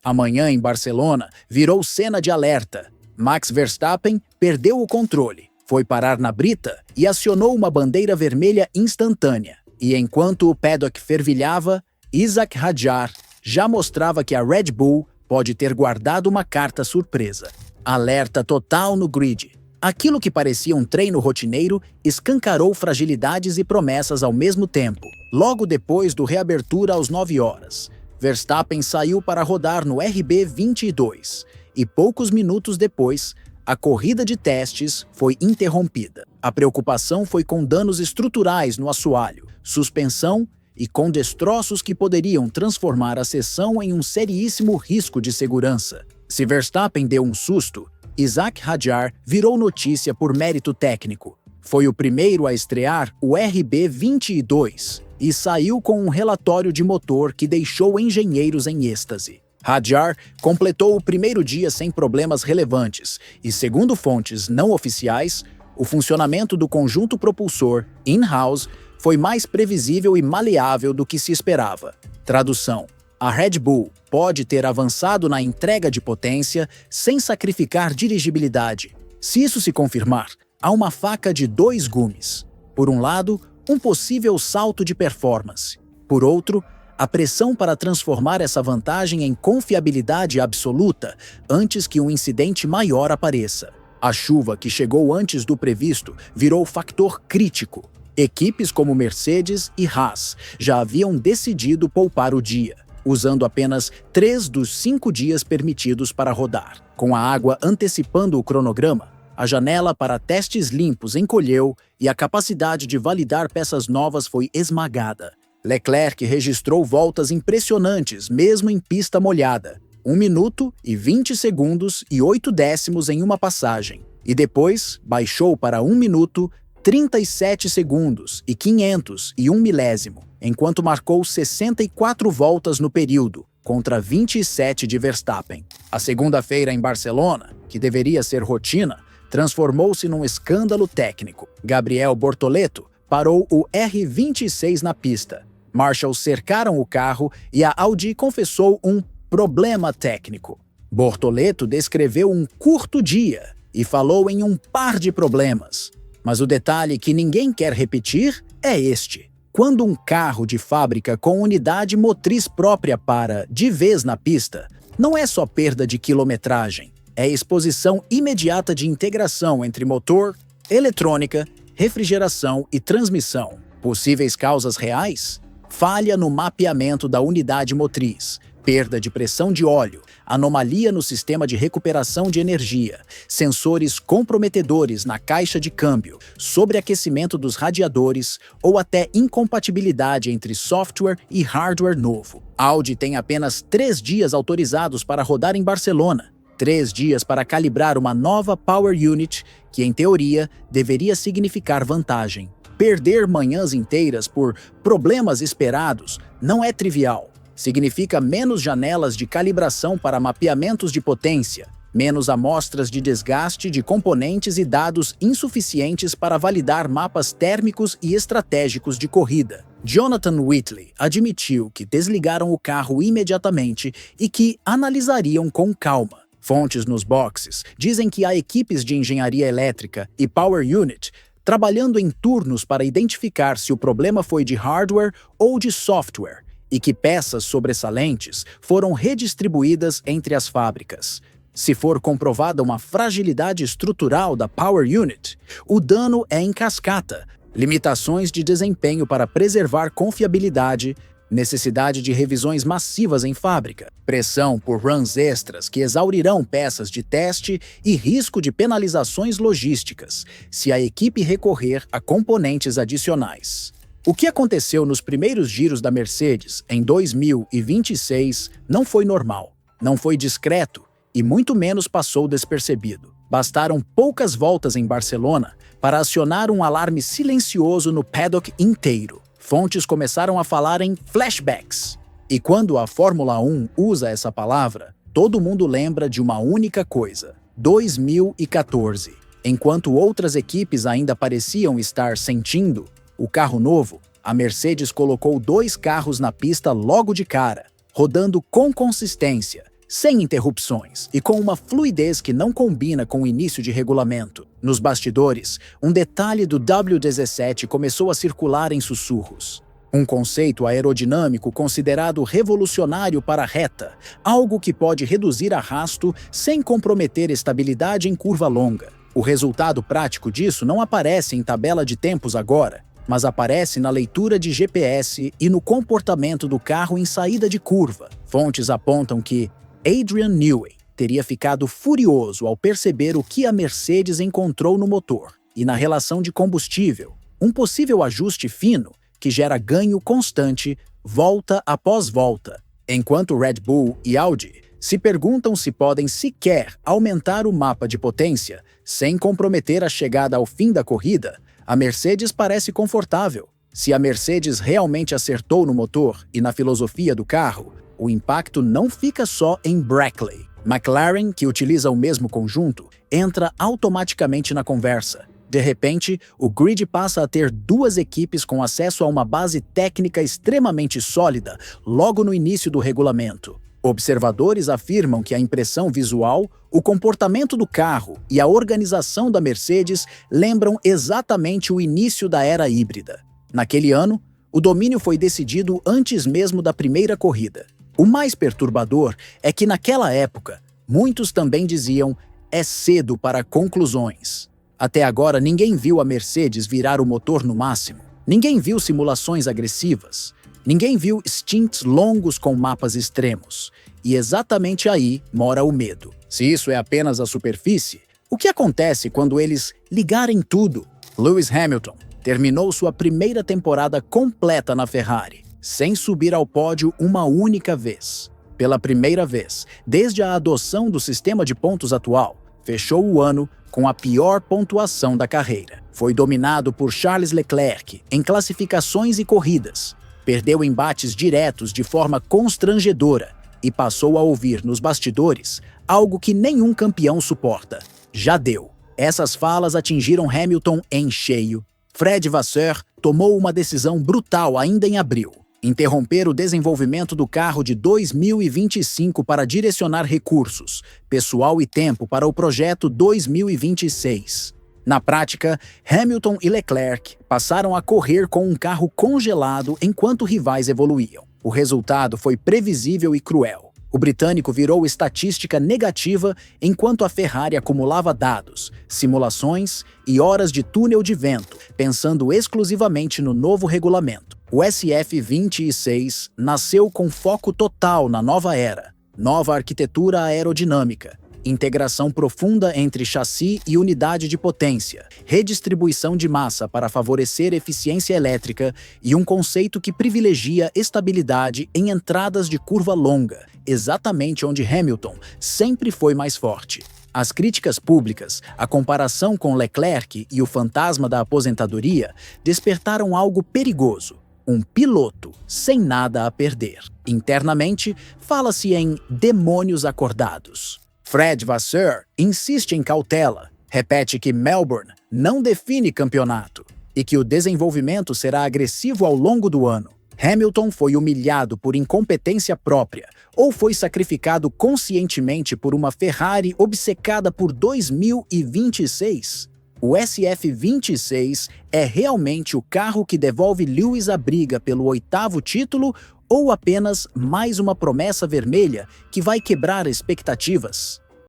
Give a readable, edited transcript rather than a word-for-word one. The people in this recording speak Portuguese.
Amanhã em Barcelona virou cena de alerta. Max Verstappen perdeu o controle, foi parar na brita e acionou uma bandeira vermelha instantânea. E enquanto o paddock fervilhava, Isack Hadjar já mostrava que a Red Bull pode ter guardado uma carta surpresa. Alerta total no grid. Aquilo que parecia um treino rotineiro escancarou fragilidades e promessas ao mesmo tempo. Logo depois do reabertura às 9 horas, Verstappen saiu para rodar no RB22 e poucos minutos depois, a corrida de testes foi interrompida. A preocupação foi com danos estruturais no assoalho, suspensão e com destroços que poderiam transformar a sessão em um seríssimo risco de segurança. Se Verstappen deu um susto, Isack Hadjar virou notícia por mérito técnico. Foi o primeiro a estrear o RB22 e saiu com um relatório de motor que deixou engenheiros em êxtase. Hadjar completou o primeiro dia sem problemas relevantes e, segundo fontes não oficiais, o funcionamento do conjunto propulsor in-house foi mais previsível e maleável do que se esperava. Tradução: a Red Bull pode ter avançado na entrega de potência sem sacrificar dirigibilidade. Se isso se confirmar, há uma faca de dois gumes. Por um lado, um possível salto de performance. Por outro, a pressão para transformar essa vantagem em confiabilidade absoluta antes que um incidente maior apareça. A chuva que chegou antes do previsto virou fator crítico. Equipes como Mercedes e Haas já haviam decidido poupar o dia, usando apenas 3 dos 5 dias permitidos para rodar. Com a água antecipando o cronograma, a janela para testes limpos encolheu e a capacidade de validar peças novas foi esmagada. Leclerc registrou voltas impressionantes mesmo em pista molhada, 1 minuto e 20 segundos e 8 décimos em uma passagem, e depois baixou para 1 minuto, 37 segundos e 501 milésimo, enquanto marcou 64 voltas no período, contra 27 de Verstappen. A segunda-feira em Barcelona, que deveria ser rotina, transformou-se num escândalo técnico. Gabriel Bortoleto parou o R26 na pista. Marshall cercaram o carro e a Audi confessou um problema técnico. Bortoleto descreveu um curto dia e falou em um par de problemas. Mas o detalhe que ninguém quer repetir é este. Quando um carro de fábrica com unidade motriz própria para de vez na pista, não é só perda de quilometragem, é exposição imediata de integração entre motor, eletrônica, refrigeração e transmissão. Possíveis causas reais? Falha no mapeamento da unidade motriz, perda de pressão de óleo, anomalia no sistema de recuperação de energia, sensores comprometedores na caixa de câmbio, sobreaquecimento dos radiadores ou até incompatibilidade entre software e hardware novo. Audi tem apenas 3 dias autorizados para rodar em Barcelona, 3 dias para calibrar uma nova Power Unit que, em teoria, deveria significar vantagem. Perder manhãs inteiras por problemas esperados não é trivial. Significa menos janelas de calibração para mapeamentos de potência, menos amostras de desgaste de componentes e dados insuficientes para validar mapas térmicos e estratégicos de corrida. Jonathan Whitley admitiu que desligaram o carro imediatamente e que analisariam com calma. Fontes nos boxes dizem que há equipes de engenharia elétrica e Power Unit trabalhando em turnos para identificar se o problema foi de hardware ou de software, e que peças sobressalentes foram redistribuídas entre as fábricas. Se for comprovada uma fragilidade estrutural da Power Unit, o dano é em cascata, limitações de desempenho para preservar confiabilidade, necessidade de revisões massivas em fábrica, pressão por runs extras que exaurirão peças de teste e risco de penalizações logísticas se a equipe recorrer a componentes adicionais. O que aconteceu nos primeiros giros da Mercedes em 2026 não foi normal, não foi discreto e muito menos passou despercebido. Bastaram poucas voltas em Barcelona para acionar um alarme silencioso no paddock inteiro. Fontes começaram a falar em flashbacks. E quando a Fórmula 1 usa essa palavra, todo mundo lembra de uma única coisa: 2014. Enquanto outras equipes ainda pareciam estar sentindo o carro novo, a Mercedes colocou 2 carros na pista logo de cara, rodando com consistência, sem interrupções e com uma fluidez que não combina com o início de regulamento. Nos bastidores, um detalhe do W17 começou a circular em sussurros. Um conceito aerodinâmico considerado revolucionário para a reta, algo que pode reduzir arrasto sem comprometer estabilidade em curva longa. O resultado prático disso não aparece em tabela de tempos agora, mas aparece na leitura de GPS e no comportamento do carro em saída de curva. Fontes apontam que Adrian Newey teria ficado furioso ao perceber o que a Mercedes encontrou no motor e na relação de combustível, um possível ajuste fino que gera ganho constante, volta após volta, enquanto Red Bull e Audi se perguntam se podem sequer aumentar o mapa de potência sem comprometer a chegada ao fim da corrida. A Mercedes parece confortável. Se a Mercedes realmente acertou no motor e na filosofia do carro, o impacto não fica só em Brackley. McLaren, que utiliza o mesmo conjunto, entra automaticamente na conversa. De repente, o grid passa a ter duas equipes com acesso a uma base técnica extremamente sólida logo no início do regulamento. Observadores afirmam que a impressão visual, o comportamento do carro e a organização da Mercedes lembram exatamente o início da era híbrida. Naquele ano, o domínio foi decidido antes mesmo da primeira corrida. O mais perturbador é que naquela época, muitos também diziam é cedo para conclusões. Até agora ninguém viu a Mercedes virar o motor no máximo. Ninguém viu simulações agressivas. Ninguém viu stints longos com mapas extremos. E exatamente aí mora o medo. Se isso é apenas a superfície, o que acontece quando eles ligarem tudo? Lewis Hamilton terminou sua primeira temporada completa na Ferrari, sem subir ao pódio uma única vez. Pela primeira vez, desde a adoção do sistema de pontos atual, fechou o ano com a pior pontuação da carreira. Foi dominado por Charles Leclerc em classificações e corridas. Perdeu embates diretos de forma constrangedora e passou a ouvir nos bastidores algo que nenhum campeão suporta. Já deu. Essas falas atingiram Hamilton em cheio. Fred Vasseur tomou uma decisão brutal ainda em abril: interromper o desenvolvimento do carro de 2025 para direcionar recursos, pessoal e tempo para o projeto 2026. Na prática, Hamilton e Leclerc passaram a correr com um carro congelado enquanto rivais evoluíam. O resultado foi previsível e cruel. O britânico virou estatística negativa enquanto a Ferrari acumulava dados, simulações e horas de túnel de vento, pensando exclusivamente no novo regulamento. O SF26 nasceu com foco total na nova era, nova arquitetura aerodinâmica, integração profunda entre chassi e unidade de potência, redistribuição de massa para favorecer eficiência elétrica e um conceito que privilegia estabilidade em entradas de curva longa, exatamente onde Hamilton sempre foi mais forte. As críticas públicas, a comparação com Leclerc e o fantasma da aposentadoria despertaram algo perigoso: um piloto sem nada a perder. Internamente, fala-se em demônios acordados. Fred Vasseur insiste em cautela, repete que Melbourne não define campeonato e que o desenvolvimento será agressivo ao longo do ano. Hamilton foi humilhado por incompetência própria ou foi sacrificado conscientemente por uma Ferrari obcecada por 2026? O SF26 é realmente o carro que devolve Lewis à briga pelo 8º título ou apenas mais uma promessa vermelha que vai quebrar expectativas?